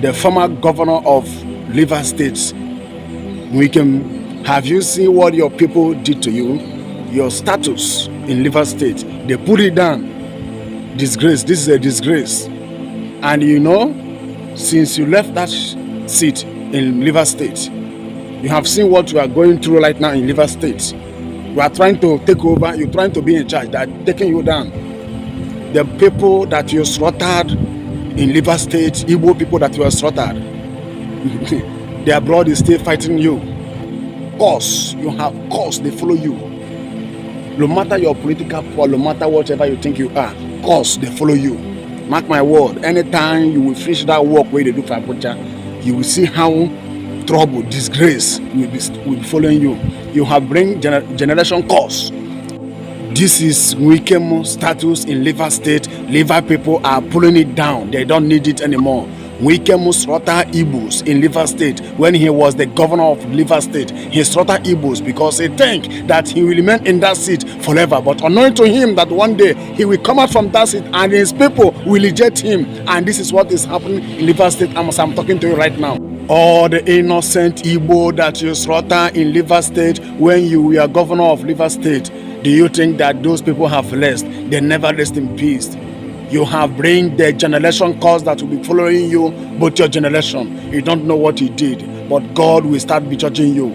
the former governor of Rivers State. Have you seen what your people did to you? Your status in Rivers State, they put it down. Disgrace. This is a disgrace. And you know, since you left that seat in Rivers State, you have seen what you are going through right now in Rivers State. You are trying to take over. You're trying to be in charge. They are taking you down. The people that you slaughtered in Rivers State, Igbo people that you are slaughtered, their blood is still fighting you. Cause you have cause, they follow you. No matter your political power, no matter whatever you think you are, cause they follow you. Mark my word, anytime you will finish that work where they do for Abuja, you will see how trouble, disgrace will be following you. You have bring generation cause. This is wike status in Rivers State. Rivers people are pulling it down. They don't need it anymore. Wike slaughtered Igbos in Rivers State. When he was the governor of Rivers State, he slaughtered Igbos because he think that he will remain in that seat forever. But unknown to him that one day he will come out from that seat and his people will reject him. And this is what is happening in Rivers State as I'm talking to you right now. All the innocent Igbo that you slaughtered in Rivers State when you were governor of Rivers State, do you think that those people have rest? They never rest in peace. You have bring the generation cause that will be following you, but your generation, you don't know what he did, but God will start be judging you.